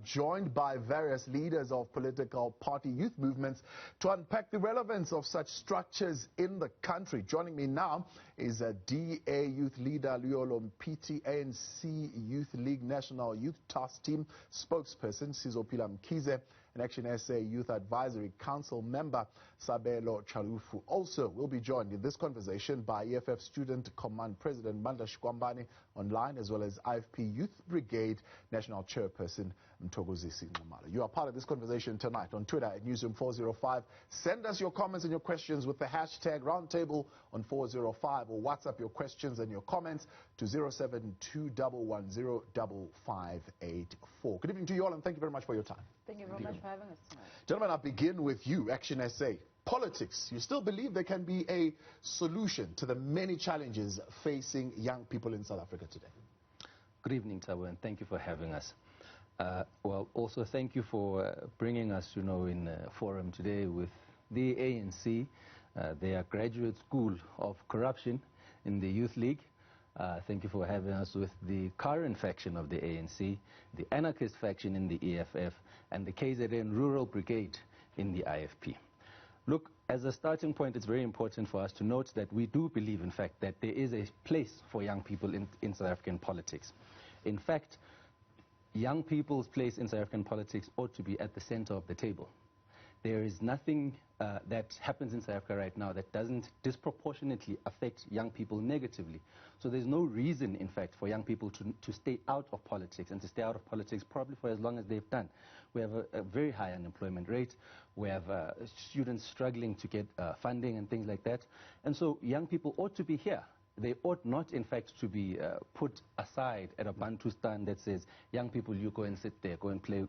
joined by various leaders of political party youth movements to unpack the relevance of such structures in the country. Joining me now is a DA youth leader, Luolo Mpiti, ANC Youth League National Youth Task Team spokesperson, Sizopila Mkize, and Action SA Youth Advisory Council member, Sabelo Chalufu. Also will be joined in this conversation by EFF Student Command President Mandla Shikwambani online, as well as IFP Youth Brigade National Chairperson Mthokozisi Nxumalo. You are part of this conversation tonight on Twitter at Newzroom 405. Send us your comments and your questions with the hashtag Roundtable on 405, or WhatsApp your questions and your comments to 0721105584. Good evening to you all, and thank you very much for your time. Thank you very much for having us tonight. Gentlemen, I'll begin with you, Action SA. Politics. You still believe there can be a solution to the many challenges facing young people in South Africa today? Good evening, Thabo, and thank you for having us. Well, also thank you for bringing us, in a forum today with the ANC, their graduate school of corruption in the Youth League. Thank you for having us with the current faction of the ANC, the anarchist faction in the EFF, and the KZN Rural Brigade in the IFP. Look, as a starting point, it's very important for us to note that we do believe, in fact, that there is a place for young people in South African politics. In fact, young people's place in South African politics ought to be at the center of the table. There is nothing that happens in South Africa right now that doesn't disproportionately affect young people negatively. So there's no reason, in fact, for young people to stay out of politics, and to stay out of politics probably for as long as they've done. We have a very high unemployment rate. We have students struggling to get funding and things like that. And so young people ought to be here. They ought not, in fact, to be put aside at a Bantustan that says, young people, you go and sit there, go and play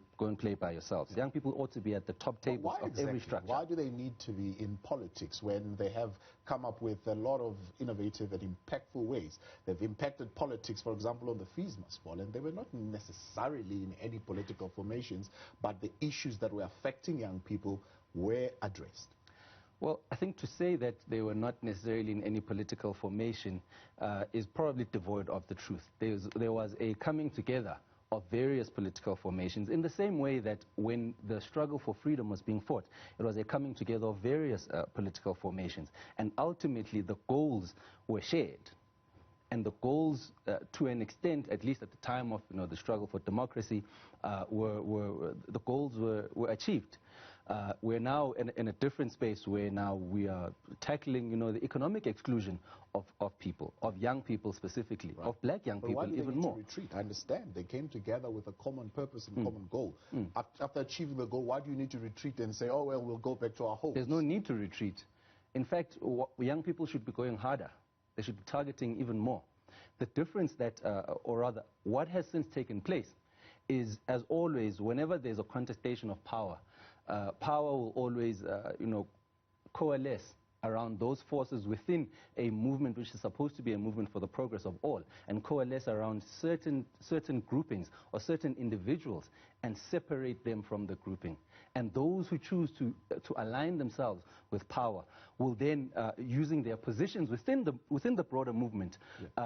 by yourselves. Young people ought to be at the top tables of every structure. Why do they need to be in politics when they have come up with a lot of innovative and impactful ways? They've impacted politics, for example, on the fees must fall, and they were not necessarily in any political formations, but the issues that were affecting young people were addressed. Well, I think to say that they were not necessarily in any political formation is probably devoid of the truth. There was a coming together of various political formations, in the same way that when the struggle for freedom was being fought, it was a coming together of various political formations. And ultimately, the goals were shared. And the goals, to an extent, at least at the time of the struggle for democracy, the goals were achieved. We're now in a different space where now we are tackling, the economic exclusion of people, of young people specifically, right, of black young people even more. Why did they need to retreat? I understand. They came together with a common purpose and common goal. After achieving the goal, why do you need to retreat and say, oh, well, we'll go back to our homes? There's no need to retreat. In fact, young people should be going harder. They should be targeting even more. The difference that, or rather, what has since taken place is, as always, whenever there's a contestation of power, power will always, coalesce around those forces within a movement which is supposed to be a movement for the progress of all, and coalesce around certain groupings or certain individuals and separate them from the grouping. And those who choose to align themselves with power will then, using their positions within the broader movement,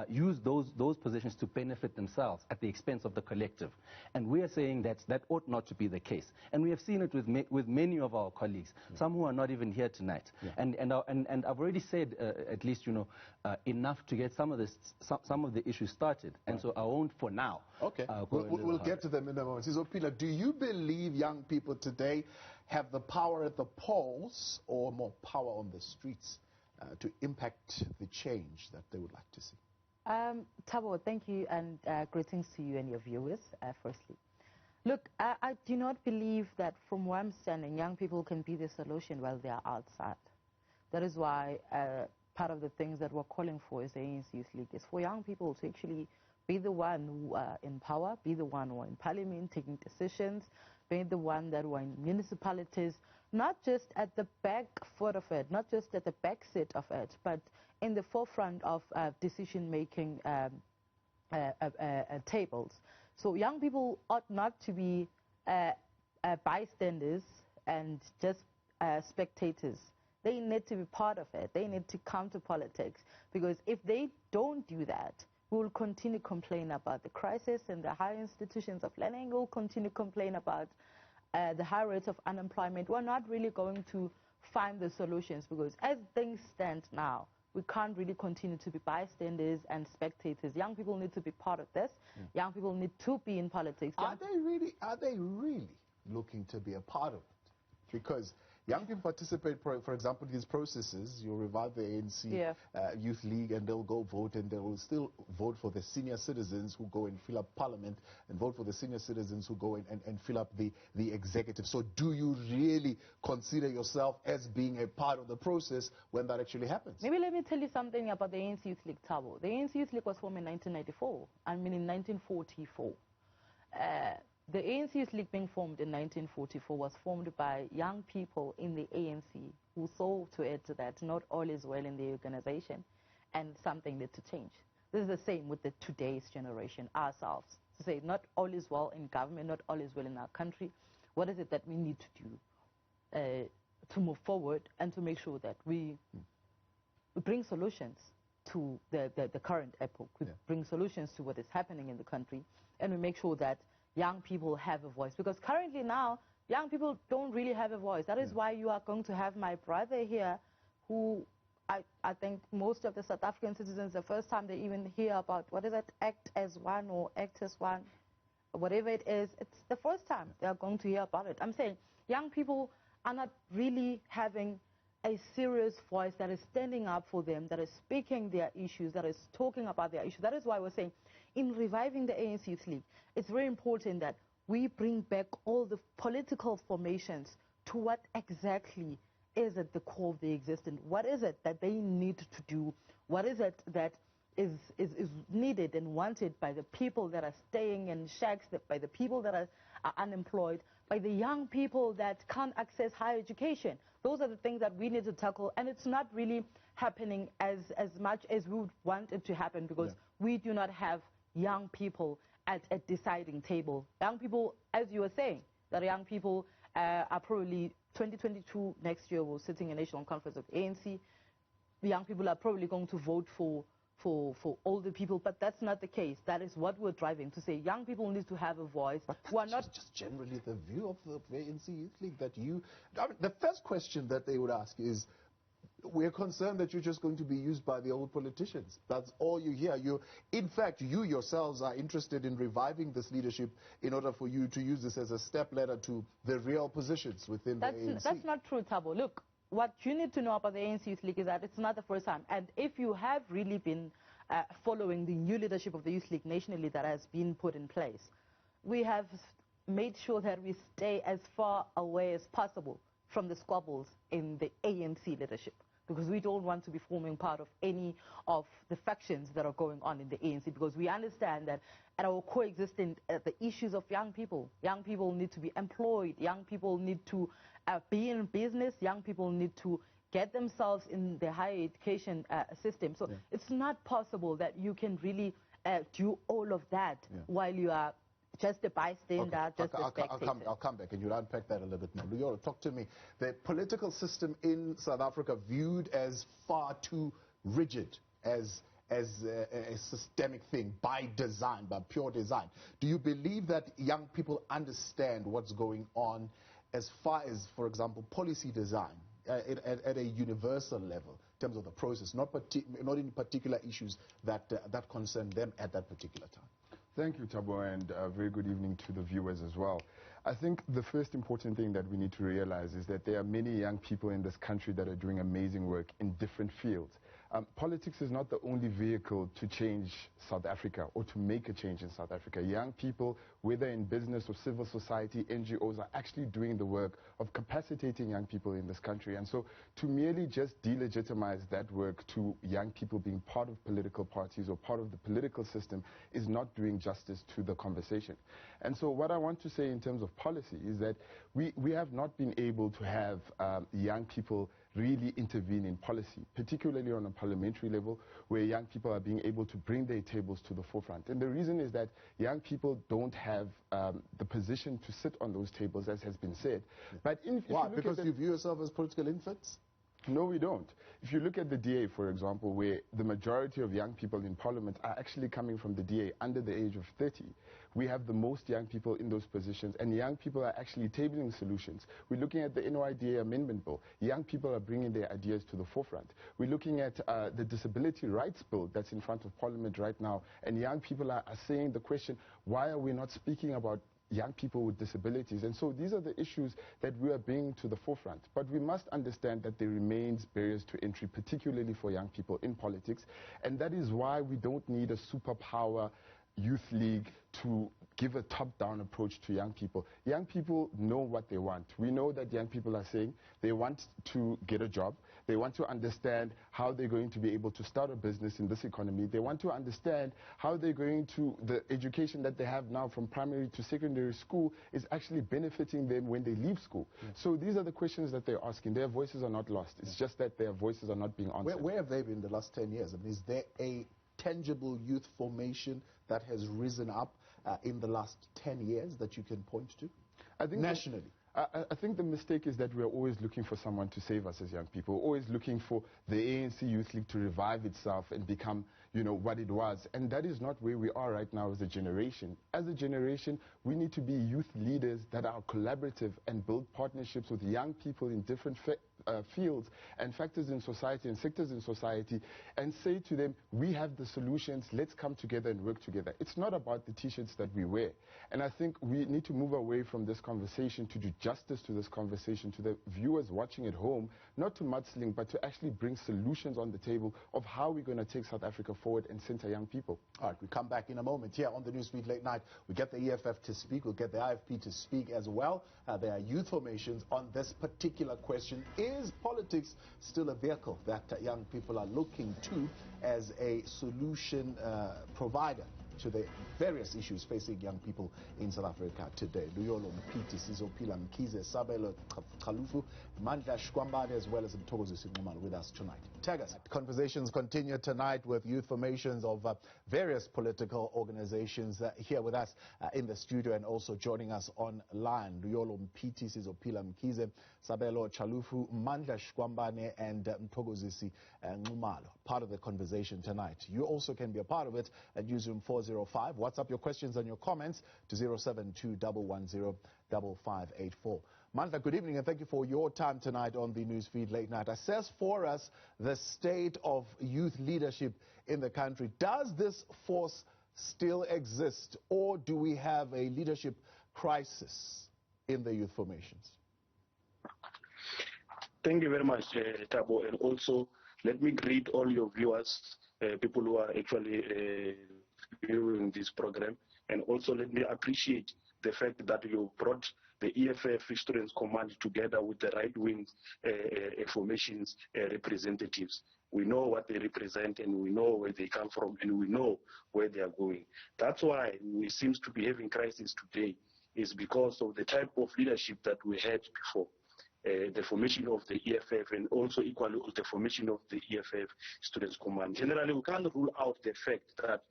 use those positions to benefit themselves at the expense of the collective. And we are saying that ought not to be the case. And we have seen it with many of our colleagues, some who are not even here tonight. And I've already said, at least, enough to get some of the issues started. And so I won't for now. Okay, we'll get to them in a moment. Sizopila, do you believe young people today have the power at the polls or more power on the streets to impact the change that they would like to see? Thabo, thank you, and greetings to you and your viewers, firstly. Look, I do not believe that from where I'm standing, young people can be the solution while they are outside. That is why part of the things that we're calling for as the ANC Youth League is for young people to actually be the one who are in power, be the one who are in parliament taking decisions, be the one that were in municipalities, not just at the back foot of it, not just at the back seat of it, but in the forefront of decision-making tables. So young people ought not to be bystanders and just spectators. They need to be part of it. They need to come to politics, because if they don't do that, We will continue to complain about the crisis in the higher institutions of learning. We'll continue to complain about the high rates of unemployment. We're not really going to find the solutions, because as things stand now, we can't really continue to be bystanders and spectators. Young people need to be part of this. Young people need to be in politics. Are they really looking to be a part of it? Because young people participate, for example, in these processes. You revive the ANC Youth League, and they'll go vote, and they will still vote for the senior citizens who go and fill up parliament, and vote for the senior citizens who go in and fill up the executive. So do you really consider yourself as being a part of the process when that actually happens? Maybe let me tell you something about the ANC Youth League, Thabo. The ANC Youth League was formed in 1994, I mean in 1944. The ANC Youth League being formed in 1944 was formed by young people in the ANC who saw to it that not all is well in the organization and something needed to change. This is the same with the today's generation, ourselves. To say not all is well in government, not all is well in our country. What is it that we need to do to move forward and to make sure that we bring solutions to the current epoch. We bring solutions to what is happening in the country, and we make sure that young people have a voice. Because currently now, young people don't really have a voice. That is why you are going to have my brother here, who I think most of the South African citizens, the first time they even hear about, what is it, Act as One or Act as One, whatever it is, it's the first time they are going to hear about it. I'm saying young people are not really having a serious voice that is standing up for them, that is speaking their issues, that is talking about their issues. That is why we're saying, in reviving the ANC Youth League, it's very important that we bring back all the political formations to what exactly is at the core of the existence. What is it that they need to do? What is it that is needed and wanted by the people that are staying in shacks, by the people that are unemployed, by the young people that can't access higher education? Those are the things that we need to tackle, and it's not really happening as much as we would want it to happen, because we do not have young people at a deciding table. Young people, as you were saying, that young people are probably 2022 next year, we're sitting in National Conference of ANC. The young people are probably going to vote for older people, but that's not the case. That is what we're driving, to say young people need to have a voice. But that's just generally the view of the ANC Youth League, that you... I mean, the first question that they would ask is, we're concerned that you're just going to be used by the old politicians. That's all you hear. In fact, you yourselves are interested in reviving this leadership in order for you to use this as a step ladder to the real positions within the ANC. That's not true, Thabo. Look, what you need to know about the ANC Youth League is that it's not the first time. And if you have really been following the new leadership of the Youth League nationally that has been put in place, we have made sure that we stay as far away as possible from the squabbles in the ANC leadership, because we don't want to be forming part of any of the factions that are going on in the ANC, because we understand that at our coexisting the issues of young people need to be employed, young people need to be in business, young people need to get themselves in the higher education system. So it's not possible that you can really do all of that while you are just a bystander, just a spectator. I'll come back and you'll unpack that a little bit more. Luyolo, talk to me. The political system in South Africa viewed as far too rigid, as a systemic thing, by design, by pure design. Do you believe that young people understand what's going on as far as, for example, policy design at a universal level in terms of the process, not in particular issues that concern them at that particular time? Thank you, Thabo, and a very good evening to the viewers as well. I think the first important thing that we need to realize is that there are many young people in this country that are doing amazing work in different fields. Politics is not the only vehicle to change South Africa or to make a change in South Africa. Young people, whether in business or civil society, NGOs, are actually doing the work of capacitating young people in this country. And so to merely just delegitimize that work to young people being part of political parties or part of the political system is not doing justice to the conversation. And so what I want to say in terms of policy is that we have not been able to have young people really intervene in policy, particularly on a parliamentary level, where young people are being able to bring their tables to the forefront. And the reason is that young people don't have the position to sit on those tables, as has been said. But why? Because you view yourself as political infants? No, we don't. If you look at the DA, for example, where the majority of young people in parliament are actually coming from the DA under the age of 30, we have the most young people in those positions, and young people are actually tabling solutions. We're looking at the NYDA amendment bill. Young people are bringing their ideas to the forefront. We're looking at the disability rights bill that's in front of parliament right now, and young people are saying the question, why are we not speaking about young people with disabilities? And so these are the issues that we are bringing to the forefront. But we must understand that there remains barriers to entry, particularly for young people in politics. And that is why we don't need a superpower youth league to give a top-down approach to young people. Young people know what they want. We know that young people are saying they want to get a job. They want to understand how they're going to be able to start a business in this economy. They want to understand how they're going to, the education that they have now from primary to secondary school is actually benefiting them when they leave school. So these are the questions that they're asking. Their voices are not lost. It's just that their voices are not being answered. Where have they been the last 10 years? I mean, is there a tangible youth formation that has risen up in the last 10 years that you can point to? I think nationally? I think the mistake is that we're always looking for someone to save us as young people. We're always looking for the ANC Youth League to revive itself and become, you know, what it was. And that is not where we are right now as a generation. As a generation, we need to be youth leaders that are collaborative and build partnerships with young people in different fields and factors in society and sectors in society, and say to them, we have the solutions, let's come together and work together. It's not about the t-shirts that we wear. And I think we need to move away from this conversation to do justice to this conversation, to the viewers watching at home, not to mudsling, but to actually bring solutions on the table of how we're going to take South Africa forward and center young people. All right, we come back in a moment here on the Newsfeed Late Night. We get the EFF to speak, we'll get the IFP to speak as well. There are youth formations on this particular question. Is politics still a vehicle that young people are looking to as a solution provider to the various issues facing young people in South Africa today? Luyolo Mpiti, Sizopila Mkize, Sabelo Kalufu, Mandla Shkwambane, as well as Mthokozisi Nxumalo with us tonight. Tag us. Conversations continue tonight with youth formations of various political organizations here with us in the studio and also joining us online. Luyolo Mpiti, Sizopila Mkize, Sabelo Chalufu, Mandla Shkwambane, and Mthokozisi Nxumalo. Part of the conversation tonight. You also can be a part of it at Newzroom 405. WhatsApp your questions and your comments to 072-110-5584. Mandla, good evening and thank you for your time tonight on the Newsfeed Late Night. Assess for us the state of youth leadership in the country. Does this force still exist, or do we have a leadership crisis in the youth formations? Thank you very much, Thabo, and also let me greet all your viewers, people who are actually viewing this program, and also let me appreciate the fact that you brought the EFF Students Command together with the right-wing formations representatives. We know what they represent, and we know where they come from, and we know where they are going. That's why we seem to be having crisis today, is because of the type of leadership that we had before. The formation of the EFF and also equally the formation of the EFF Students Command. Generally, we can't rule out the fact that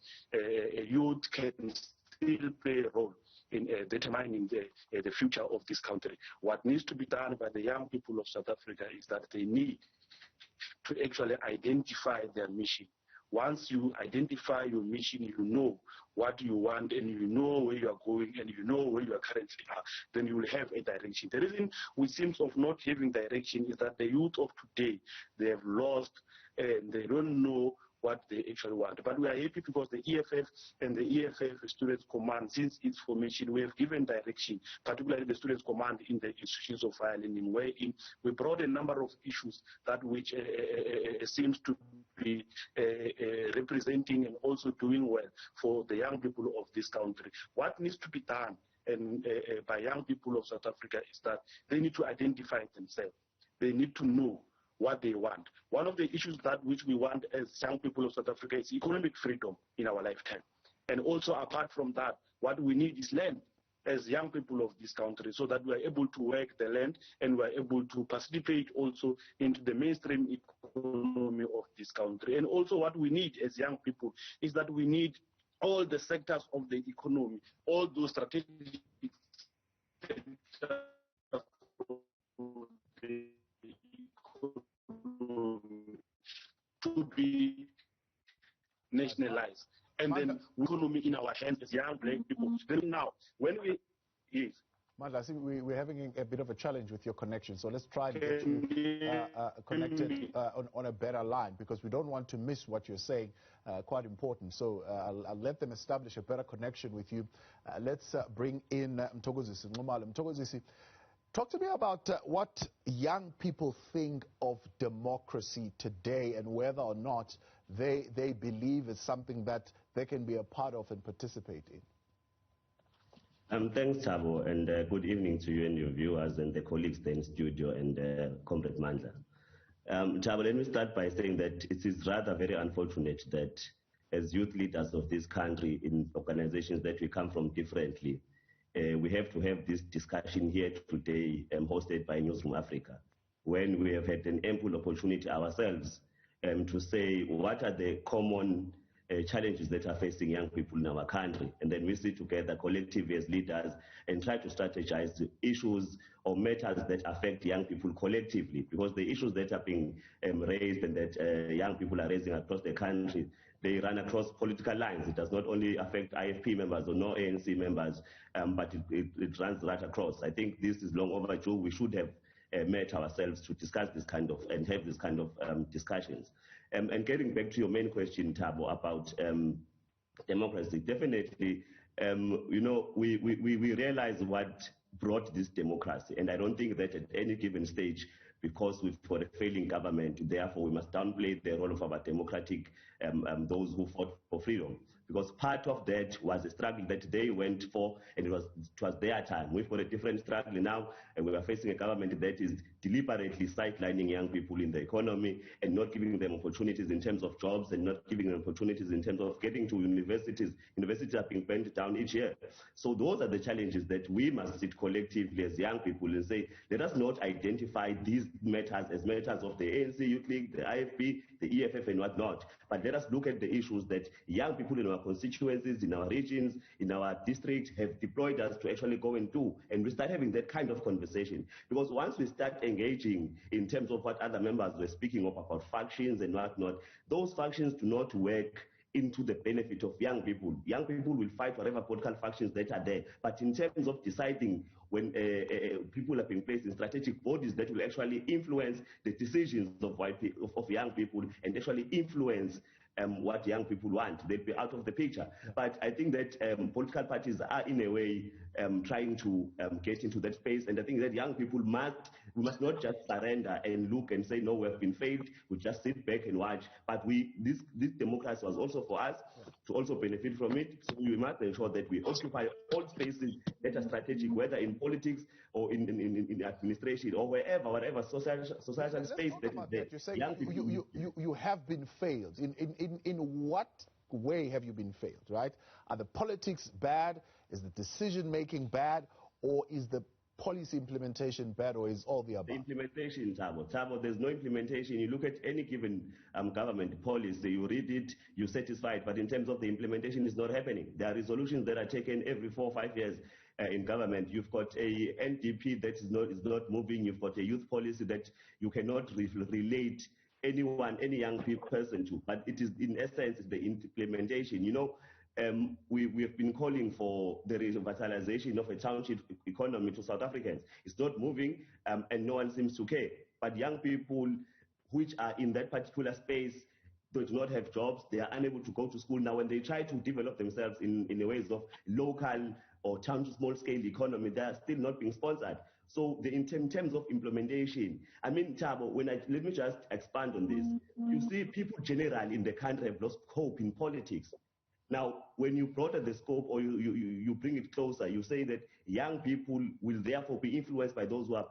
youth can still play a role in determining the future of this country. What needs to be done by the young people of South Africa is that they need to actually identify their mission. Once you identify your mission, you know what you want and you know where you are going and you know where you are currently are, then you will have a direction. The reason we seem of not having direction is that the youth of today, they have lost and they don't know what they actually want. But we are happy because the EFF and the EFF Students Command, since its formation, we have given direction, particularly the Students Command in the institutions of higher learning, wherein we brought a number of issues that which seems to be representing and also doing well for the young people of this country. What needs to be done and by young people of South Africa is that they need to identify themselves. They need to know what they want. One of the issues that which we want as young people of South Africa is economic freedom in our lifetime. And also apart from that, what we need is land as young people of this country, so that we are able to work the land and we are able to participate also into the mainstream economy of this country. And also what we need as young people is that we need all the sectors of the economy, all those strategic sectors of the economy personalized. And then economy in our hands as young black people. Then now, when we... Yes. Mandla, I think we're having a bit of a challenge with your connection, so let's try and get you connected on a better line, because we don't want to miss what you're saying, quite important. So I'll let them establish a better connection with you. Let's bring in Mthokozisi Nxumalo. Mthokozisi, talk to me about what young people think of democracy today and whether or not they believe it's something that they can be a part of and participate in. Thanks, Thabo, and good evening to you and your viewers and the colleagues there in studio and Comrade Mandla. Thabo, let me start by saying that it is rather very unfortunate that as youth leaders of this country in organizations that we come from differently, we have to have this discussion here today hosted by Newzroom Afrika, when we have had an ample opportunity ourselves to say what are the common challenges that are facing young people in our country. And then we sit together collectively as leaders and try to strategize the issues or matters that affect young people collectively, because the issues that are being raised and that young people are raising across the country, they run across political lines. It does not only affect IFP members or no ANC members, but it runs right across. I think this is long overdue. We should have met ourselves to discuss this kind of and have this kind of discussions. And getting back to your main question, Thabo, about democracy, definitely, you know, we realize what brought this democracy, and I don't think that at any given stage, because we've got a failing government, therefore we must downplay the role of our democratic, those who fought for freedom. Because part of that was a struggle that they went for, and it was their time. We've got a different struggle now, and we are facing a government that is deliberately sidelining young people in the economy and not giving them opportunities in terms of jobs and not giving them opportunities in terms of getting to universities. Universities are being burnt down each year. So those are the challenges that we must sit collectively as young people and say, let us not identify these matters as matters of the ANC Youth League, the IFP, the EFF and whatnot, but let us look at the issues that young people in our constituencies, in our regions, in our districts have deployed us to actually go and do. And we start having that kind of conversation. Because once we start engaging in terms of what other members were speaking of about factions and whatnot, those factions do not work into the benefit of young people. Young people will fight whatever political factions that are there. But in terms of deciding when people are being placed in strategic bodies that will actually influence the decisions of young people and actually influence what young people want, they'll be out of the picture. Yeah. But I think that political parties are in a way trying to get into that space, and I think that young people we must not just surrender and look and say, no, we have been failed, we just sit back and watch. But this democracy was also for us to also benefit from it, so we must ensure that we occupy all spaces that are strategic, whether in politics or in administration or whatever societal space that is there. You're saying you have been failed. In what way have you been failed, right? Are the politics bad? Is the decision-making bad? Or is the policy implementation bad, or is all the above? The implementation, Thabo, there's no implementation. You look at any given government policy, you read it, you're satisfied, but in terms of the implementation, it's not happening. There are resolutions that are taken every 4 or 5 years in government. You've got a NDP that is not moving. You've got a youth policy that you cannot relate any young person to, but it is in essence the implementation. You know, we have been calling for the revitalization of a township economy to South Africans. It's not moving, and no one seems to care. But young people which are in that particular space, they do not have jobs, they are unable to go to school. Now, when they try to develop themselves in the ways of local or town small-scale economy, they are still not being sponsored. So in terms of implementation, I mean, Thabo, let me just expand on this. You see, people generally in the country have lost hope in politics. Now, when you broaden the scope or you bring it closer, you say that young people will therefore be influenced by those who are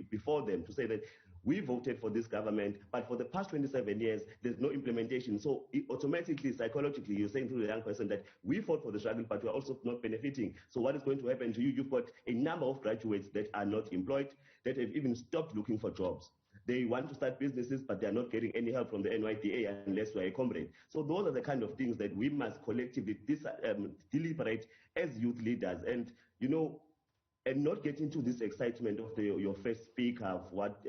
before them to say that we voted for this government, but for the past 27 years, there's no implementation. So automatically, psychologically, you're saying to the young person that we fought for the struggle, but we're also not benefiting. So what is going to happen to you? You've got a number of graduates that are not employed, that have even stopped looking for jobs. They want to start businesses, but they're not getting any help from the NYDA unless we're a comrade. So those are the kind of things that we must collectively deliberate as youth leaders. And, you know, and not get into this excitement of your first speaker of what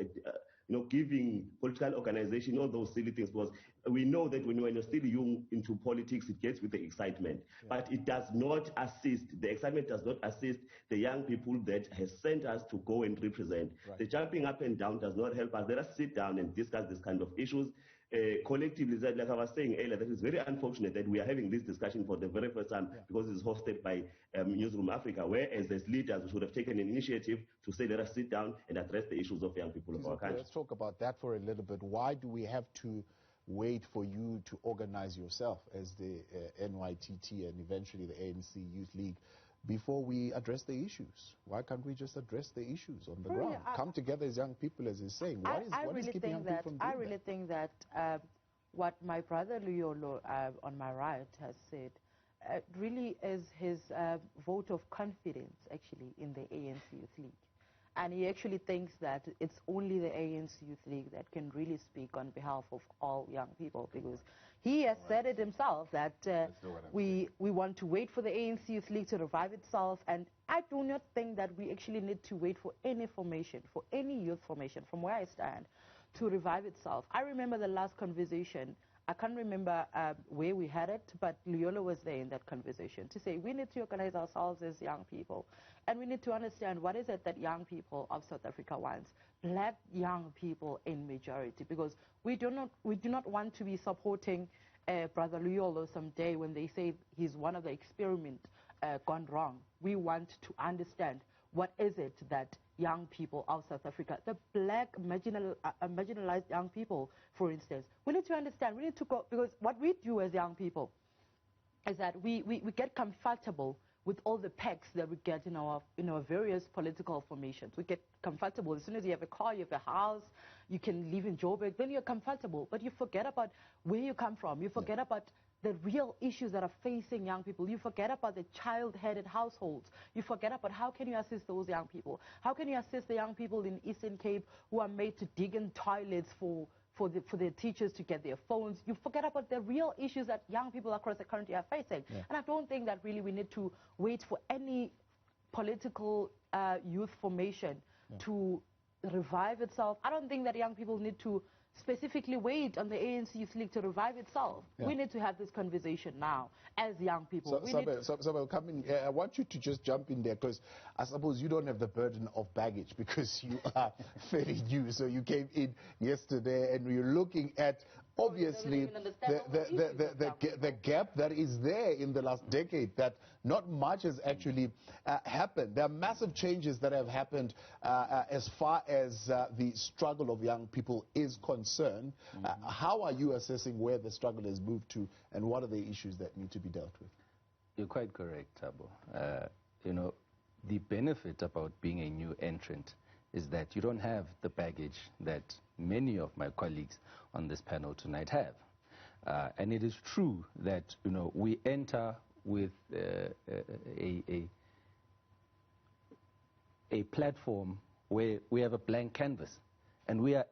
giving political organization, all those silly things, because we know that when you're still young into politics, it gets with the excitement. Yeah. But it does not assist, the excitement does not assist the young people that has sent us to go and represent. Right. The jumping up and down does not help us. Let us sit down and discuss this kind of issues. Collectively, like I was saying earlier, that is very unfortunate that we are having this discussion for the very first time, because it's hosted by Newzroom Afrika, whereas as leaders we should have taken an initiative to say, let us sit down and address the issues of young people of our country. Let's talk about that for a little bit. Why do we have to wait for you to organize yourself as the NYDA and eventually the ANC Youth League before we address the issues? Why can't we just address the issues on the ground? Come together as young people, as he's saying. What is keeping young people from doing that? I really think that what my brother Luyolo on my right has said really is his vote of confidence, actually, in the ANC Youth League. And he actually thinks that it's only the ANC Youth League that can really speak on behalf of all young people, because he has said it himself that we want to wait for the ANC Youth League to revive itself. And I do not think that we actually need to wait for any formation, for any youth formation, from where I stand, to revive itself. I remember the last conversation. I can't remember where we had it, but Luyolo was there in that conversation to say we need to organize ourselves as young people, and we need to understand what is it that young people of South Africa wants. Black young people in majority, because we do not want to be supporting Brother Luyolo someday when they say he's one of the experiment gone wrong. We want to understand what is it that young people of South Africa, the black marginalized young people, for instance, we need to understand, we need to go, because what we do as young people is that we get comfortable with all the packs that we get in our various political formations. We get comfortable. As soon as you have a car, you have a house, you can live in Joburg, then you're comfortable. But you forget about where you come from. You forget about the real issues that are facing young people. You forget about the child-headed households. You forget about how can you assist those young people. How can you assist the young people in Eastern Cape who are made to dig in toilets for their teachers to get their phones. You forget about the real issues that young people across the country are facing. Yeah. And I don't think that really we need to wait for any political youth formation to revive itself. I don't think that young people need to specifically wait on the ANC Youth League to revive itself. Yeah. We need to have this conversation now as young people. So come in. I want you to just jump in there, because I suppose you don't have the burden of baggage because you are fairly new. So you came in yesterday and you're looking at obviously the gap that is there in the last decade, that not much has actually happened. There are massive changes that have happened as far as the struggle of young people is concerned. How are you assessing where the struggle has moved to, and what are the issues that need to be dealt with? You're quite correct, Thabo. The benefit about being a new entrant is that you don't have the baggage that many of my colleagues on this panel tonight have. And it is true that, we enter with a platform where we have a blank canvas. And we are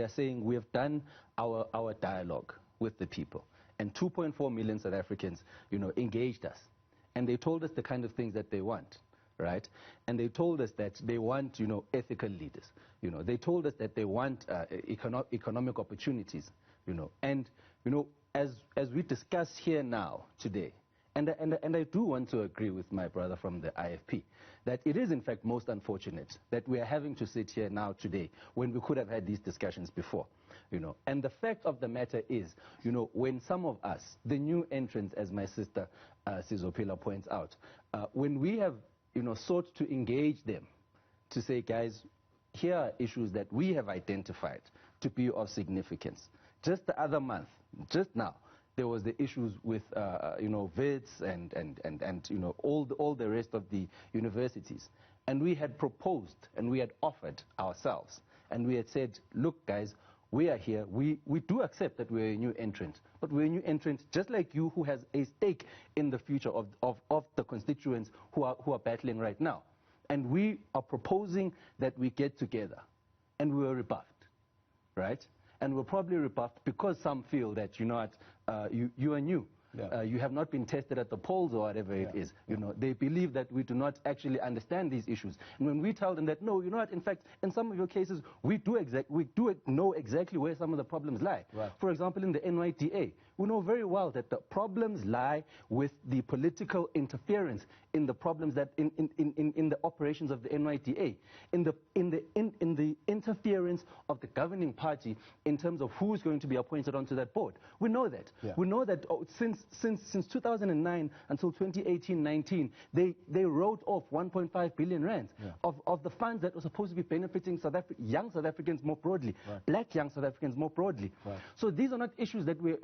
saying we have done our dialogue with the people. And 2.4 million South Africans, engaged us. And they told us the kind of things that they want. Right? And they told us that they want, ethical leaders. They told us that they want economic opportunities, And, as we discuss here now today, and I do want to agree with my brother from the IFP, that it is in fact most unfortunate that we are having to sit here now today when we could have had these discussions before. And the fact of the matter is, when some of us, the new entrants, as my sister Sizopila points out, when we have sought to engage them to say, guys, here are issues that we have identified to be of significance. Just the other month, just now, there was the issues with, VITS and all the rest of the universities. And we had proposed and we had offered ourselves. And we had said, look, guys, we are here. We do accept that we're a new entrant. But we're a new entrant just like you, who has a stake in the future of the constituents who are battling right now. And we are proposing that we get together. And we were rebuffed, right? And we're probably rebuffed because some feel that, you are new. You have not been tested at the polls or whatever it is. You know, they believe that we do not actually understand these issues. And when we tell them that, no, you know what, in fact, in some of your cases, we do know exactly where some of the problems lie. For example, in the NYDA, we know very well that the problems lie with the political interference in the problems that in the operations of the NYDA, in the interference of the governing party in terms of who's going to be appointed onto that board. We know that. We know that since 2009 until 2018-19, they wrote off 1.5 billion rand of the funds that were supposed to be benefiting young South Africans more broadly, black young South Africans more broadly. So these are not issues that we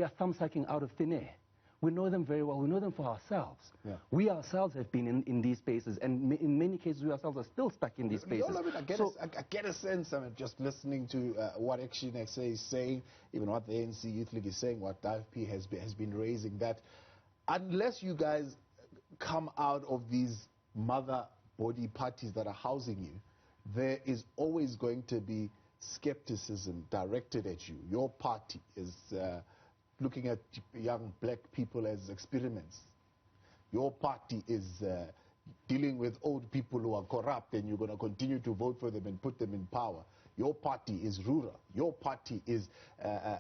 are thumb-sucking out of thin air. We know them very well. We know them for ourselves. We ourselves have been in these spaces, and in many cases we ourselves are still stuck in these spaces. I get a sense, I mean, just listening to what Action SA is saying, even what the ANC Youth League is saying, what DIFP has been raising, that unless you guys come out of these mother body parties that are housing you, there is always going to be skepticism directed at you. Your party is looking at young black people as experiments. Your party is dealing with old people who are corrupt, and you're going to continue to vote for them and put them in power. Your party is rural. Your party is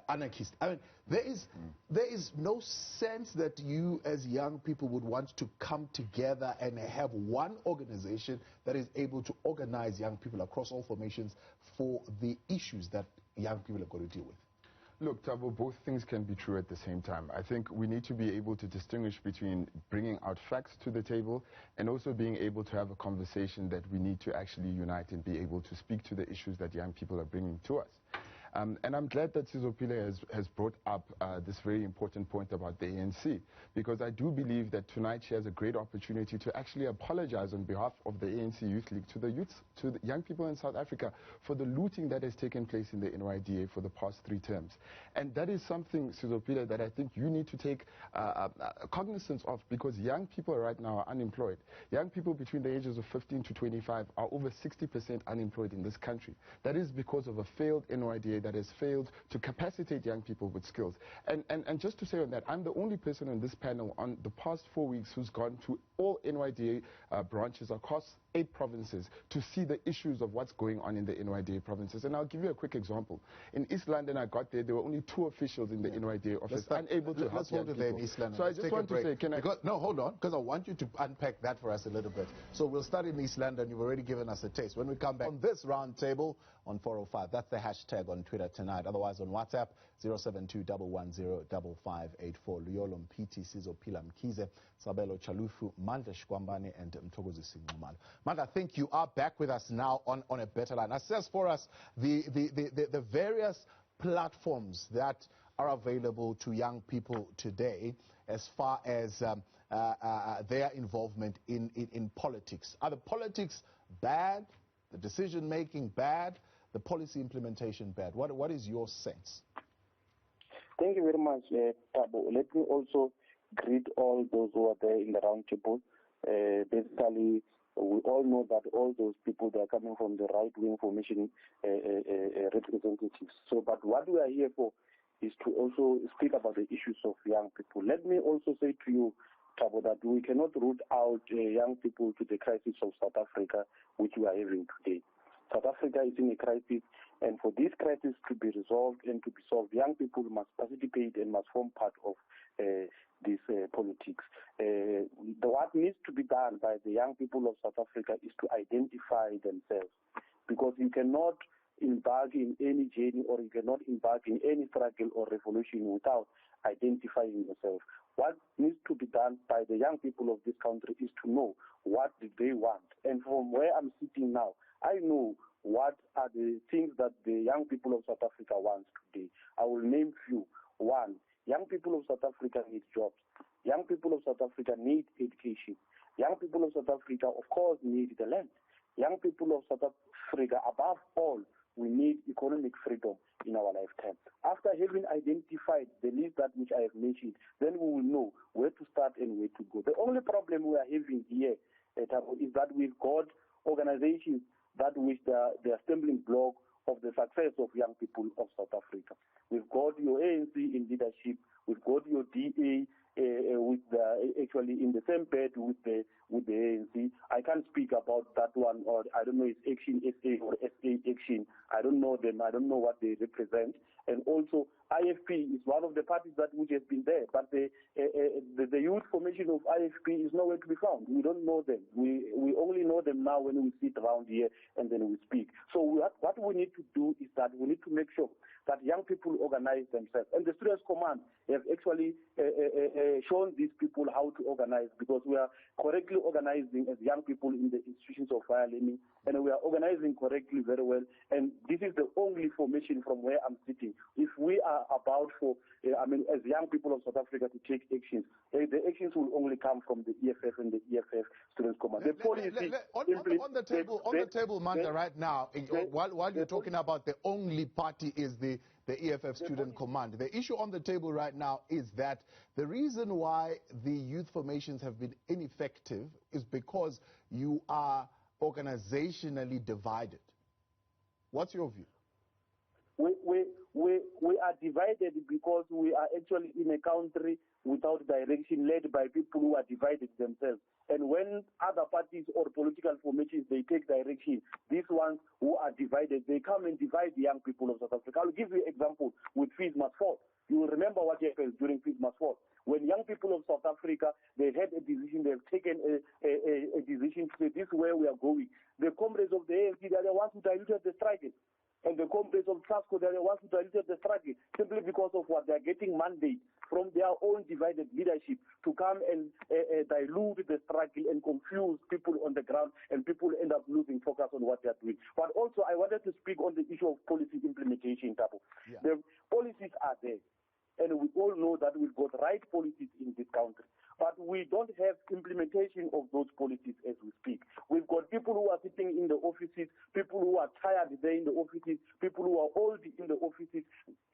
anarchist. I mean, there is no sense that you as young people would want to come together and have one organization that is able to organize young people across all formations for the issues that young people are going to deal with. Look, Thabo, both things can be true at the same time. I think we need to be able to distinguish between bringing out facts to the table and also being able to have a conversation that we need to actually unite and be able to speak to the issues that young people are bringing to us. And I'm glad that Sizopile has brought up this very important point about the ANC, because I do believe that tonight she has a great opportunity to actually apologize on behalf of the ANC Youth League to the young people in South Africa for the looting that has taken place in the NYDA for the past 3 terms. And that is something, Sizopile, that I think you need to take cognizance of, because young people right now are unemployed. Young people between the ages of 15 to 25 are over 60% unemployed in this country. That is because of a failed NYDA that has failed to capacitate young people with skills. And just to say on that, I'm the only person on this panel on the past 4 weeks who's gone to all NYDA branches across 8 provinces to see the issues of what's going on in the NYDA provinces. And I'll give you a quick example. In East London, I got there were only 2 officials in the NYDA office unable to help young people. In East London. So I just want to say, no, hold on, because I want you to unpack that for us a little bit. So we'll start in East London. You've already given us a taste. When we come back on this round table on 405, that's the hashtag on Twitter tonight. Otherwise on WhatsApp, 072-110-5584. Luyolo Mpiti, Sizopile Mkhize, Sabelo Chalufu, Mandla Shkwambane, and Mthokozi Singqumalo. Mandla, I think you are back with us now on a better line. Assess for us the various platforms that are available to young people today as far as their involvement in politics. Are the politics bad, the decision-making bad, the policy implementation bad? What is your sense? Thank you very much, Thabo. Let me also greet all those who are there in the round table. Basically, we all know that all those people, they are coming from the right-wing formation representatives. So, but what we are here for is to also speak about the issues of young people. Let me also say to you, Thabo, that we cannot root out young people to the crisis of South Africa, which we are having today. South Africa is in a crisis, and for this crisis to be resolved and to be solved, young people must participate and must form part of this politics. What needs to be done by the young people of South Africa is to identify themselves, because you cannot embark in any journey or you cannot embark in any struggle or revolution without identifying yourself. What needs to be done by the young people of this country is to know what do they want. And from where I'm sitting now, I know what are the things that the young people of South Africa want today. I will name few. 1, young people of South Africa need jobs. Young people of South Africa need education. Young people of South Africa, of course, need the land. Young people of South Africa, above all, we need economic freedom in our lifetime. After having identified the list that which I have mentioned, then we will know where to start and where to go. The only problem we are having here is that we've got organizations that with the assembling block of the success of young people of South Africa. We've got your ANC in leadership. We've got your DA actually in the same bed with the ANC. I can't speak about that one, or I don't know if Action SA or SA Action. I don't know them. I don't know what they represent. And also, IFP is one of the parties which has been there, but the youth formation of IFP is nowhere to be found. We don't know them. We only know them now when we sit around here and then we speak. So what we need to do is that we need to make sure that young people organize themselves. And the Students' Command have actually shown these people how to organize, because we are correctly organizing as young people in the institutions of higher learning, and we are organizing correctly very well. And this is the only formation from where I'm sitting. If we are about for, as young people of South Africa to take actions, the actions will only come from the EFF and the EFF Students' Command. The policy on the table, Mandla, right now, while you're talking about the only party is the EFF Student Command. The issue on the table right now is that the reason why the youth formations have been ineffective is because you are organizationally divided. What's your view? We are divided because we are actually in a country without direction, led by people who are divided themselves. And when other parties or political formations, they take direction, these ones who are divided, they come and divide the young people of South Africa. I'll give you an example with Fees Must Fall. You will remember what happened during Fees Must Fall. When young people of South Africa, they had a decision, they've taken a decision to say, this is where we are going. The comrades of the ANC, they are the ones who diluted the struggle. And the comrades of Trasco, they are the ones who diluted the struggle, simply because of what they are getting mandate from their own divided leadership to come and dilute the struggle and confuse people on the ground, and people end up losing focus on what they are doing. But also, I wanted to speak on the issue of policy implementation, Thabo. Yeah. The policies are there, and we all know that we've got right policies in this country. But we don't have implementation of those policies as we speak. We've got people who are sitting in the offices, people who are tired there in the offices, people who are old in the offices.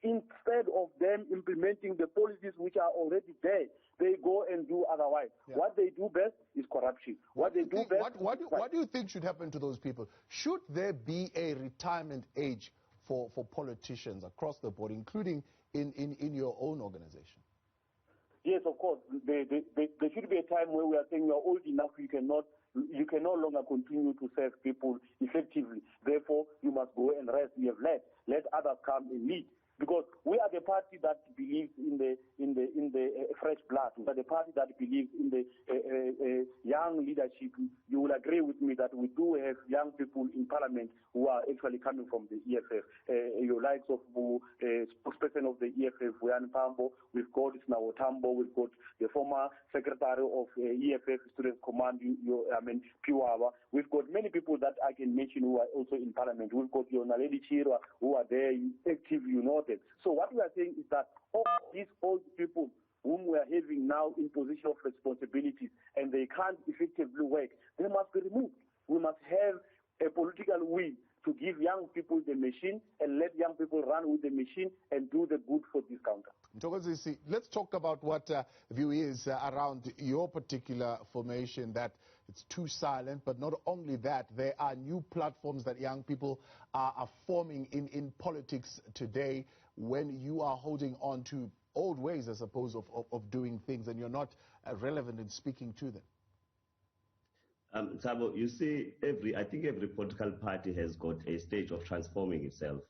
Instead of them implementing the policies which are already there, they go and do otherwise. Yeah. What they do best is corruption. What do you think should happen to those people? Should there be a retirement age for politicians across the board, including in your own organization? Yes, of course. There should be a time where we are saying you are old enough, you can no longer continue to serve people effectively. Therefore, you must go and rest. You have led. Let others come and lead. Because we are the party that believes in the fresh blood. We are the party that believes in the young leadership. You will agree with me that we do have young people in parliament who are actually coming from the EFF. Your likes of spokesperson of the EFF, Wian Pambo, we've got Snawo Tambo, we've got the former secretary of EFF Students' Command, Piwawa. We've got many people that I can mention who are also in parliament. We've got your Naledi Chirwa who are there, active, you know. So what we are saying is that all these old people whom we are having now in position of responsibilities and they can't effectively work, they must be removed. We must have a political will to give young people the machine and let young people run with the machine and do the good for this country. Let's talk about what view is around your particular formation, that it's too silent, but not only that, there are new platforms that young people are forming in politics today when you are holding on to old ways, I suppose, of doing things, and you're not relevant in speaking to them. Thabo, you see, I think every political party has got a stage of transforming itself.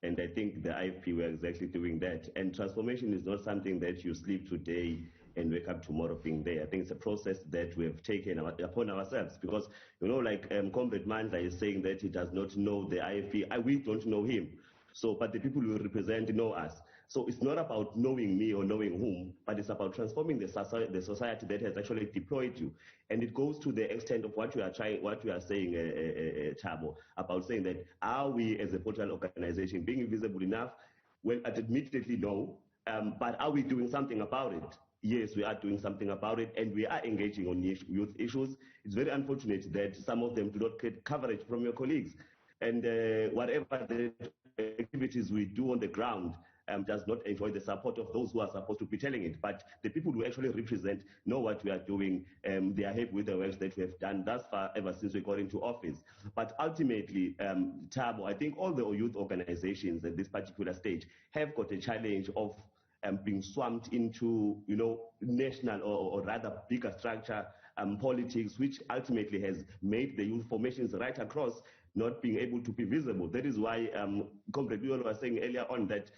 And I think the IFP, we're exactly doing that. And transformation is not something that you sleep today and wake up tomorrow being there. I think it's a process that we have taken upon ourselves, because, like Comrade Mandla is saying that he does not know the IFP. We don't know him. So, but the people who represent know us. So it's not about knowing me or knowing whom, but it's about transforming the society that has actually deployed you. And it goes to the extent of what you are saying, Thabo, about saying that are we as a political organization being visible enough? Well, admittedly, no. But are we doing something about it? Yes, we are doing something about it, and we are engaging on youth issues. It's very unfortunate that some of them do not get coverage from your colleagues. And whatever the activities we do on the ground, does not enjoy the support of those who are supposed to be telling it. But the people who actually represent know what we are doing. They are happy with the work that we have done thus far ever since we got into office. But ultimately, Thabo, I think all the youth organizations at this particular stage have got a challenge of being swamped into, national or rather bigger structure politics, which ultimately has made the youth formations right across not being able to be visible. That is why Comrade Luyolo was saying earlier on that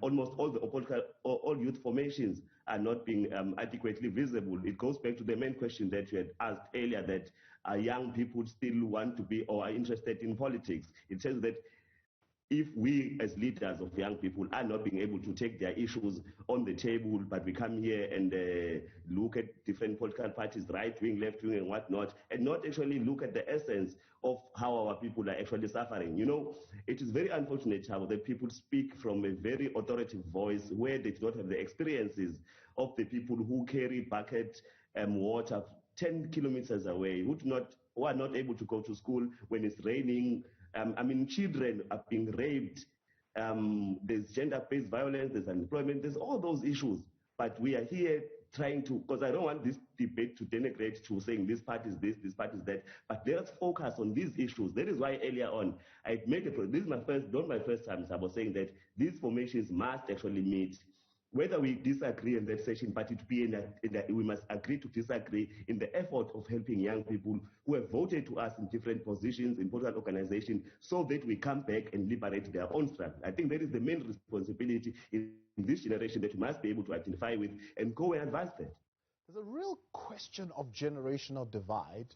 almost all youth formations are not being adequately visible. It goes back to the main question that you had asked earlier, that young people still want to be or are interested in politics. It says that if we as leaders of young people are not being able to take their issues on the table, but we come here and look at different political parties, right wing, left wing, and whatnot, and not actually look at the essence of how our people are actually suffering. It is very unfortunate how that people speak from a very authoritative voice where they do not have the experiences of the people who carry bucket water 10 kilometers away, who are not able to go to school when it's raining. Children are being raped. There's gender-based violence, there's unemployment, there's all those issues. But we are here trying to, because I don't want this debate to denigrate to saying this part is this part is that, but let's focus on these issues. That is why earlier on, I made this is not my first time, I was saying that these formations must actually meet. Whether we disagree in that session, but we must agree to disagree in the effort of helping young people who have voted to us in different positions in political organizations, so that we come back and liberate their own struggle. I think that is the main responsibility in this generation that we must be able to identify with and go and advance that. There's a real question of generational divide,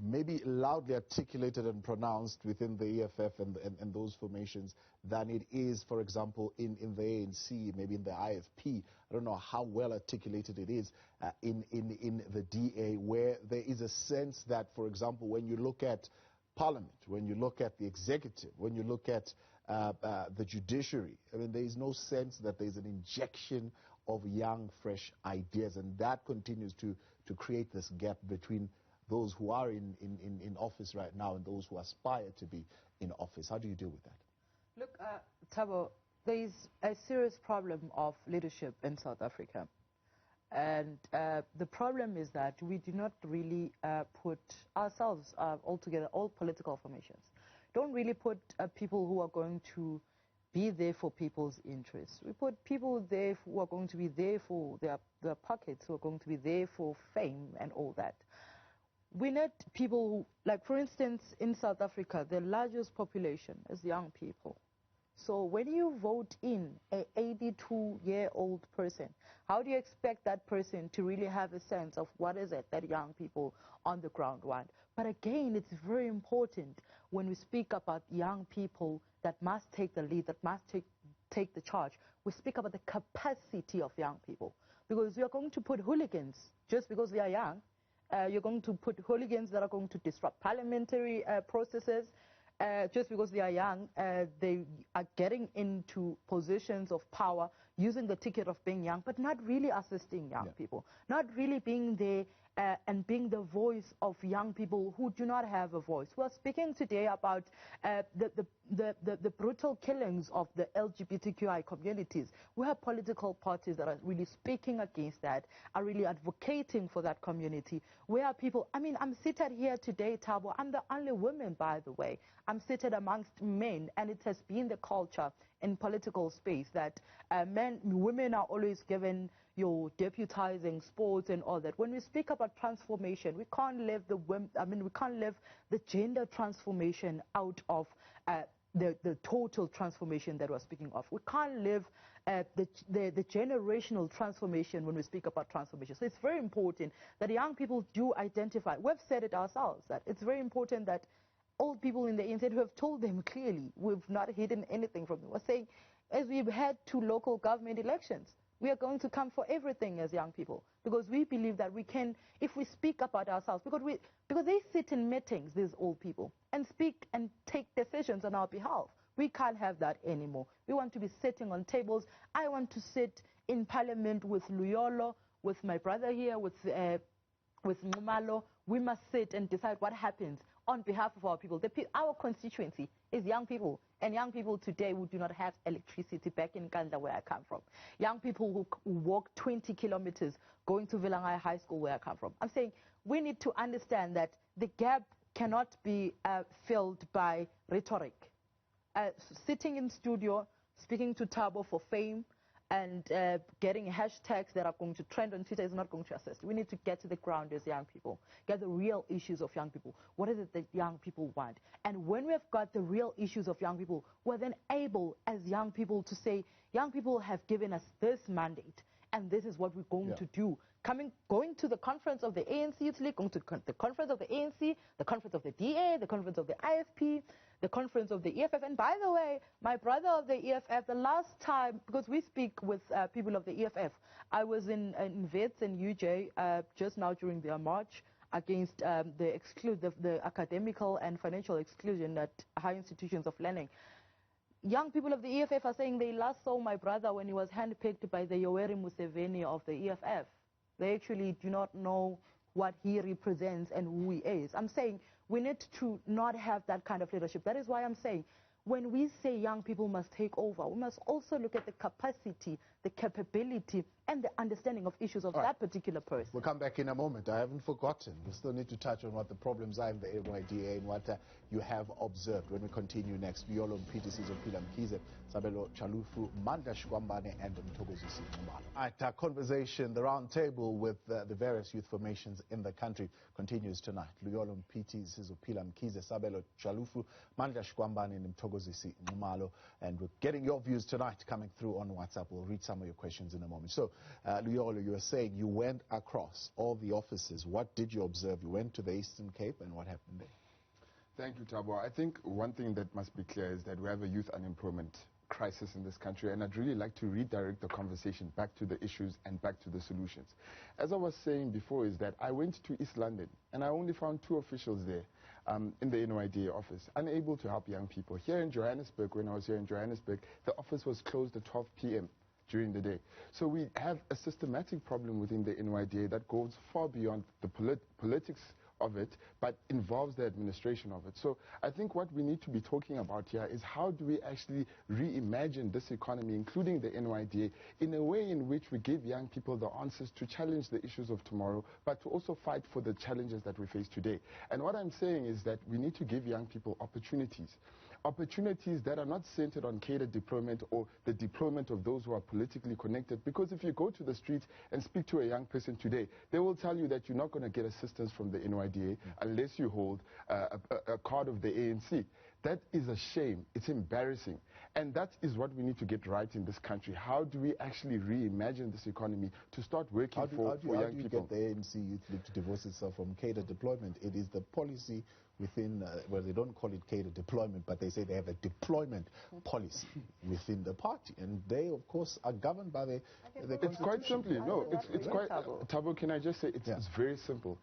maybe loudly articulated and pronounced within the EFF and those formations than it is, for example, in the ANC, maybe in the IFP. I don't know how well articulated it is in the DA, where there is a sense that, for example, when you look at Parliament, when you look at the executive, when you look at the judiciary, there is no sense that there's an injection of young, fresh ideas, and that continues to create this gap between those who are in office right now and those who aspire to be in office. How do you deal with that? Look, Thabo, there is a serious problem of leadership in South Africa. And the problem is that we do not really put ourselves all together, all political formations, don't really put people who are going to be there for people's interests. We put people there who are going to be there for their pockets, who are going to be there for fame and all that. We need people who, like for instance, in South Africa, the largest population is young people. So when you vote in an 82-year-old person, how do you expect that person to really have a sense of what is it that young people on the ground want? But again, it's very important when we speak about young people that must take the lead, that must take the charge. We speak about the capacity of young people, because we are going to put hooligans just because they are young. You're going to put hooligans that are going to disrupt parliamentary processes. Just because they are young, they are getting into positions of power using the ticket of being young, but not really assisting young people, not really being there and being the voice of young people who do not have a voice. We're speaking today about the brutal killings of the LGBTQI communities. We have political parties that are really speaking against that, are really advocating for that community. We have people, I'm seated here today, Thabo. I'm the only woman, by the way. I'm seated amongst men, and it has been the culture in political space that women are always given your deputizing sports and all that. When we speak about transformation, we can't leave the gender transformation out of the total transformation that we're speaking of. We can't live the generational transformation when we speak about transformation. So it's very important that young people do identify. We've said it ourselves, that it's very important that old people in the ANC who have told them clearly, we've not hidden anything from them. We're saying, as we've had 2 local government elections, we are going to come for everything as young people, because we believe that we can, if we speak about ourselves, because they sit in meetings, these old people, and speak and take decisions on our behalf. We can't have that anymore. We want to be sitting on tables. I want to sit in parliament with Luyolo, with my brother here, with Nxumalo. We must sit and decide what happens on behalf of our people. Our constituency is young people, and young people today who do not have electricity back in Kanda, where I come from. Young people who walk 20 kilometers going to Vilangai High School, where I come from. I'm saying we need to understand that the gap cannot be filled by rhetoric. Sitting in studio, speaking to Thabo for fame, and getting hashtags that are going to trend on Twitter is not going to assist. We need to get to the ground as young people, get the real issues of young people. What is it that young people want? And when we've got the real issues of young people, we're then able as young people to say, young people have given us this mandate, and this is what we're going to do. Going to the conference of the ANC Youth League, going to the conference of the ANC, the conference of the DA, the conference of the IFP, the conference of the EFF. And by the way, my brother of the EFF, the last time, because we speak with people of the EFF, I was in Wits and UJ just now during their march against the academical and financial exclusion at high institutions of learning. Young people of the EFF are saying they last saw my brother when he was handpicked by the Yoweri Museveni of the EFF. They actually do not know what he represents and who he is. I'm saying we need to not have that kind of leadership. That is why I'm saying when we say young people must take over, we must also look at the capacity, the capability, and the understanding of issues of that particular person. We'll come back in a moment. I haven't forgotten. We still need to touch on what the problems are in the NYDA and what you have observed when we continue next. Luyolo Mpiti, Sizopila Mkhize, Sabelo Chalufu, Manda Shkwambane, and Mthokozisi Nxumalo. All right, our conversation, the round table with the various youth formations in the country continues tonight. Luyolo Mpiti, Sizopila Mkhize, Sabelo Chalufu, Manda Shkwambane, and Mthokozisi Nxumalo. And we're getting your views tonight coming through on WhatsApp. We'll read some of your questions in a moment. So, Luyolo, you were saying you went across all the offices. What did you observe? You went to the Eastern Cape, and what happened there? Thank you, Thabo. I think one thing that must be clear is that we have a youth unemployment crisis in this country, and I'd really like to redirect the conversation back to the issues and back to the solutions. As I was saying before, is that I went to East London, and I only found 2 officials there in the NYDA office, unable to help young people. Here in Johannesburg, when I was here in Johannesburg, the office was closed at 12 p.m. during the day. So we have a systematic problem within the NYDA that goes far beyond the politics of it, but involves the administration of it. So I think what we need to be talking about here is how do we actually reimagine this economy, including the NYDA, in a way in which we give young people the answers to challenge the issues of tomorrow, but to also fight for the challenges that we face today. And what I'm saying is that we need to give young people opportunities that are not centered on cadre deployment or the deployment of those who are politically connected. Because if you go to the streets and speak to a young person today, they will tell you that you're not going to get assistance from the NYDA unless you hold a card of the ANC. That is a shame. It's embarrassing. And that is what we need to get right in this country. How do we actually reimagine this economy to start working for young people? How do you get the ANC Youth League to divorce itself from cadre deployment? It is the policy within, well, they don't call it cadre deployment, but they say they have a deployment policy within the party. And they, of course, are governed by the It's quite simply, no, it's quite, Thabo, can I just say, it's very simple.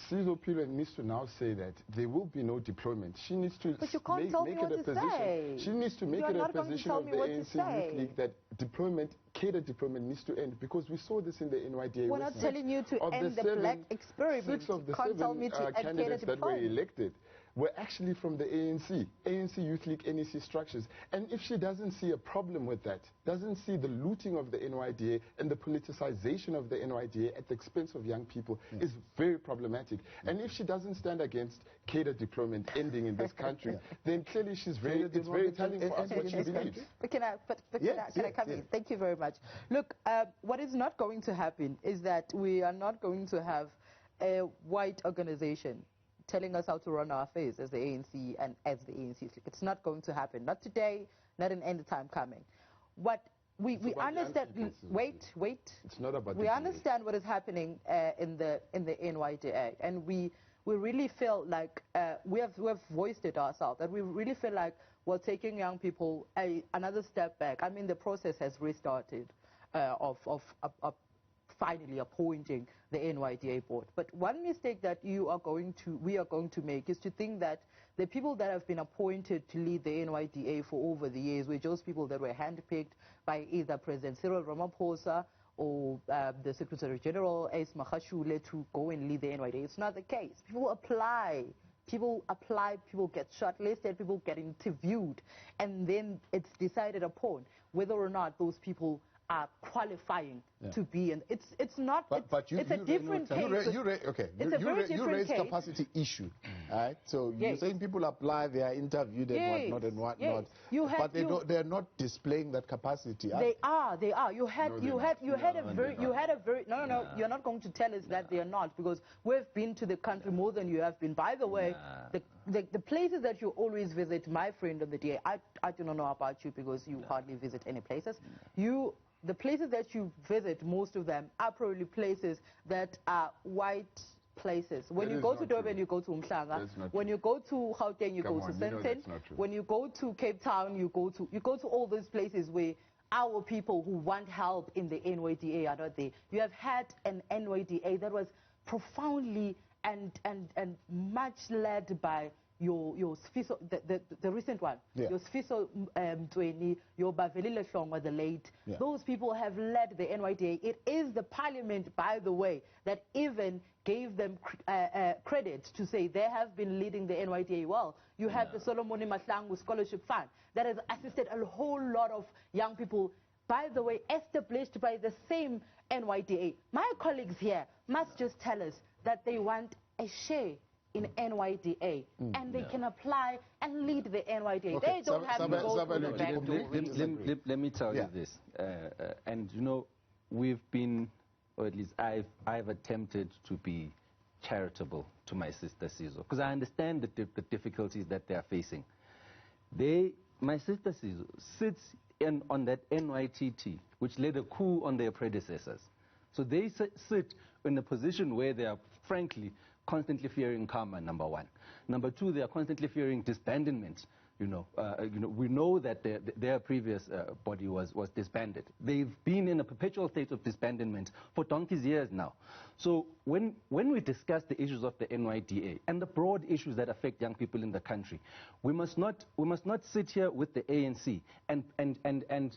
Sizopila needs to now say that there will be no deployment. She needs to but you can't tell me make it a position. Say. She needs to make it a position of the ANC Youth League that deployment, cadre deployment needs to end, because we saw this in the NYDA. We're not telling you to end the black experiment. 6 of the 7 candidates that were elected were actually from the ANC Youth League, NEC structures. And if she doesn't see a problem with that, doesn't see the looting of the NYDA and the politicization of the NYDA at the expense of young people, is very problematic. And if she doesn't stand against cadre deployment ending in this country, then clearly it's very telling for us what she believes. But can I come in? Thank you very much. Look, what is not going to happen is that we are not going to have a white organization telling us how to run our affairs as the ANC and as the ANC. It's not going to happen. Not today, not in any time coming. What we understand, wait. It's not about we understand what is happening in the NYDA, and we really feel like we have voiced it ourselves, that we really feel like we're taking young people another step back. I mean, the process has restarted of finally appointing the NYDA board. But one mistake that we are going to make is to think that the people that have been appointed to lead the NYDA for over the years were just people that were handpicked by either President Cyril Ramaphosa or the Secretary General Ace Magashule to go and lead the NYDA. It's not the case. People apply people apply, people get shortlisted, people get interviewed, and then it's decided upon whether or not those people are qualifying to be in. It's not. But it's a different case. You raise capacity issue, right? So you're saying people apply, they are interviewed and whatnot and whatnot. But they're not displaying that capacity. They are. You had a very. No. You're not going to tell us that they are not, because we've been to the country more than you have been. By the way, the places that you always visit, my friend of the day, I do not know about you because you hardly visit any places. The places that you visit, most of them are probably places that are white places. When you go to Durban, you go to Umhlanga. When you go to Gauteng, you go to Sandton. When you go to Cape Town, you go to all those places where our people who want help in the NYDA are not there. You have had an NYDA that was profoundly and much led by your Sfiso, the recent one, your Sfiso Mdluli, your Bavelile Hlongwa, the late. Those people have led the NYDA. It is the parliament, by the way, that even gave them credit to say they have been leading the NYDA well. You have the Solomon Mahlangu Scholarship Fund that has assisted a whole lot of young people, by the way, established by the same NYDA. My colleagues here must just tell us that they want a share in NYDA, and they can apply and lead the NYDA. They don't have to go through the back door. Let me tell you this, and you know, we've been, or at least I've attempted to be charitable to my sister Sizo, because I understand the difficulties that they are facing. My sister Sizo sits on that NYTT, which led a coup on their predecessors. So they sit in a position where they are, frankly, constantly fearing karma, number one. Number two, they are constantly fearing disbandment. We know that their previous body was disbanded. They've been in a perpetual state of disbandment for donkey's years now. So when we discuss the issues of the NYDA and the broad issues that affect young people in the country, we must not sit here with the ANC and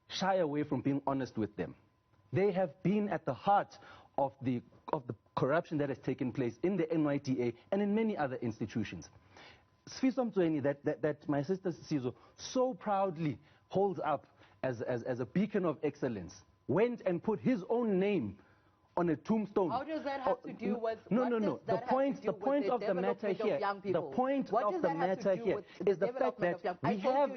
shy away from being honest with them. They have been at the heart of the corruption that has taken place in the NYDA and in many other institutions. Sfiso Mdluli, that my sister Sizo so proudly holds up as a beacon of excellence, went and put his own name on a tombstone. How does that have to do with... No. The point of the matter here, is the fact that we have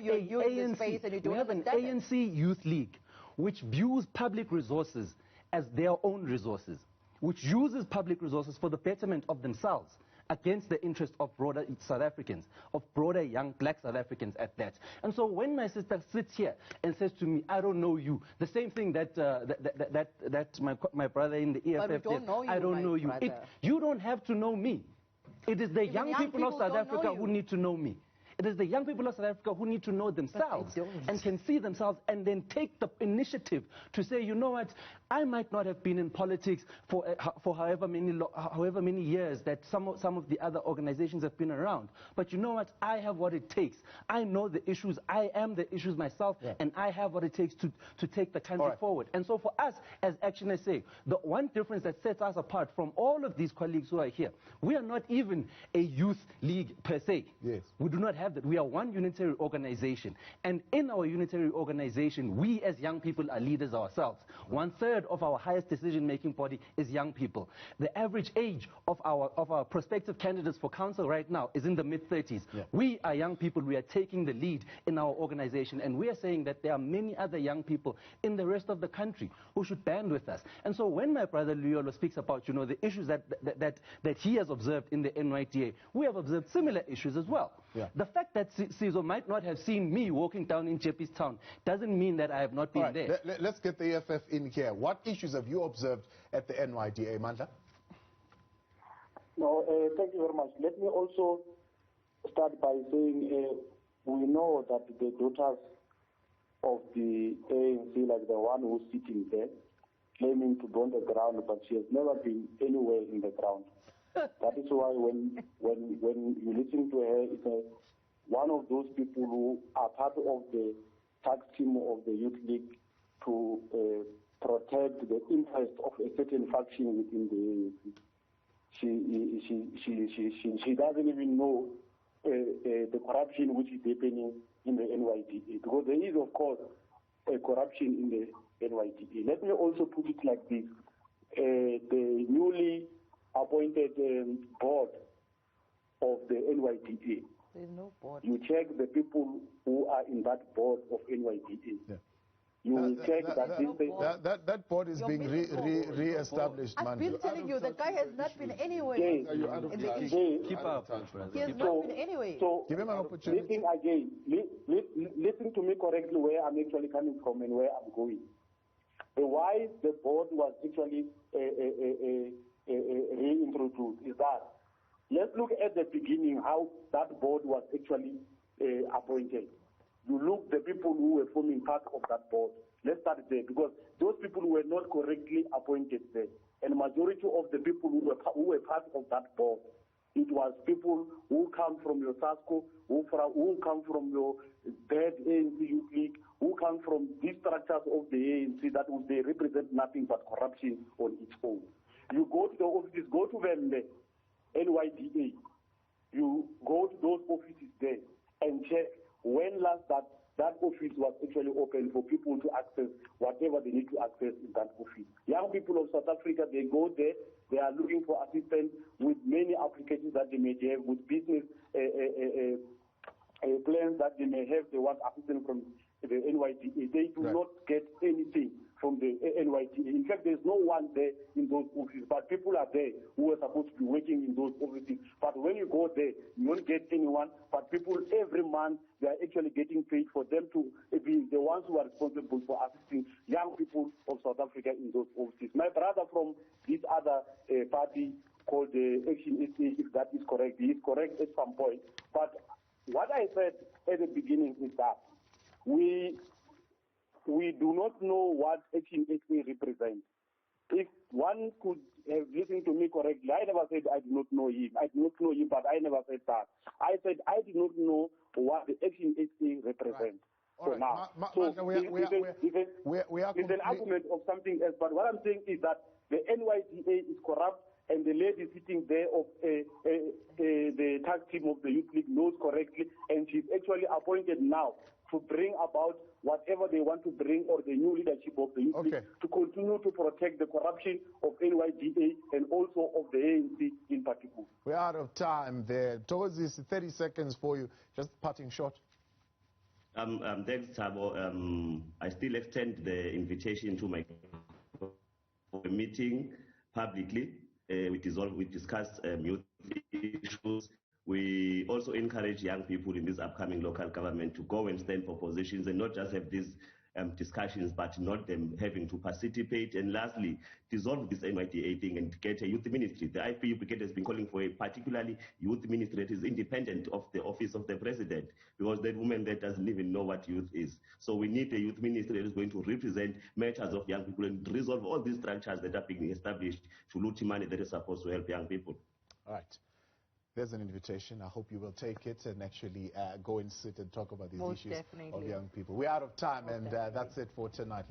an ANC youth league which views public resources as their own resources, which uses public resources for the betterment of themselves against the interest of broader South Africans, of broader young black South Africans at that. And so when my sister sits here and says to me, I don't know you, the same thing that my brother in the EFF did, I don't know you. You don't have to know me. It is the young people of South Africa who need to know me. It is the young people of South Africa who need to know themselves and can see themselves and then take the initiative to say, you know what, I might not have been in politics for however many years that some of the other organizations have been around. But you know what, I have what it takes. I know the issues. I am the issues myself, and I have what it takes to take the country forward. And so for us as Action SA, the one difference that sets us apart from all of these colleagues who are here, we are not even a youth league per se. Yes. We do not have that. We are one unitary organization. And in our unitary organization, we as young people are leaders ourselves. 1/3 of our highest decision-making body is young people. The average age of our prospective candidates for council right now is in the mid-30s. Yeah. We are young people. We are taking the lead in our organization, and we are saying that there are many other young people in the rest of the country who should band with us. And so when my brother Luyolo speaks about, you know, the issues that he has observed in the NYDA, we have observed similar issues as well. Yeah. The fact that Sizo might not have seen me walking down in Jeppes Town doesn't mean that I have not been there. Let's get the EFF in here. What issues have you observed at the NYDA, Mandla? No, thank you very much. Let me also start by saying we know that the daughters of the ANC, like the one who's sitting there, claiming to be on the ground, but she has never been anywhere in the ground. That is why when you listen to her, it's one of those people who are part of the tax team of the Youth League to protect the interest of a certain faction within the ANC. she doesn't even know the corruption which is happening in the NYDA, because there is, of course, a corruption in the NYDA. Let me also put it like this. The newly appointed board of the NYDA, there's no board. You check the people who are in that board of NYDA. Yeah. You will check that that board is being re-established. I've been telling you, the guy has not been anywhere. Keep up, brother. He has not been anywhere. So give him an opportunity. Listen to me correctly where I'm actually coming from and where I'm going. Why the board was actually reintroduced is that, let's look at the beginning, how that board was actually appointed. You look the people who were forming part of that board. Let's start there, because those people were not correctly appointed there. And majority of the people who were part of that board, it was people who come from your SASCO, who come from your bad ANC Youth League, who come from these structures of the ANC that they represent nothing but corruption on its own. You go to the offices, go to the NYDA, you go to those offices there and check when last that office was actually open for people to access whatever they need to access in that office. Young people of South Africa, they go there, they are looking for assistance with many applications that they may have, with business plans that they may have, they want assistance from the NYDA. They do not get anything from the NYDA. In fact, there's no one there in those offices, but people are there who are supposed to be working in those offices. But when you go there, you won't get anyone, but people every month, they are actually getting paid for them to be the ones who are responsible for assisting young people of South Africa in those offices. My brother from this other party called the Action SA, if that is correct, he is correct at some point. But what I said at the beginning is that we do not know what Action SA represents. If one could have listened to me correctly, I never said I do not know him. I do not know him, but I never said that. I said I did not know what the Action SA represents. Right. So now, it's an argument of something else. But what I'm saying is that the NYDA is corrupt, and the lady sitting there of the tax team of the Youth League knows correctly, and she's actually appointed now to bring about whatever they want to bring, or the new leadership of the Youth League, to continue to protect the corruption of NYDA and also of the ANC in particular. We're out of time there. Towards this 30 seconds for you, just parting short. Thanks, Thabo. I still extend the invitation to my for a meeting publicly. We discuss youth issues. We also encourage young people in this upcoming local government to go and stand for positions and not just have these discussions, but not them having to participate. And lastly, dissolve this NYDA thing and get a youth ministry. The IPU brigade has been calling for a particularly youth ministry that is independent of the office of the president, because that woman there doesn't even know what youth is. So we need a youth ministry that is going to represent matters of young people and resolve all these structures that are being established to loot money that is supposed to help young people. All right. There's an invitation. I hope you will take it and actually go and sit and talk about these issues of young people. We're out of time, and that's it for tonight.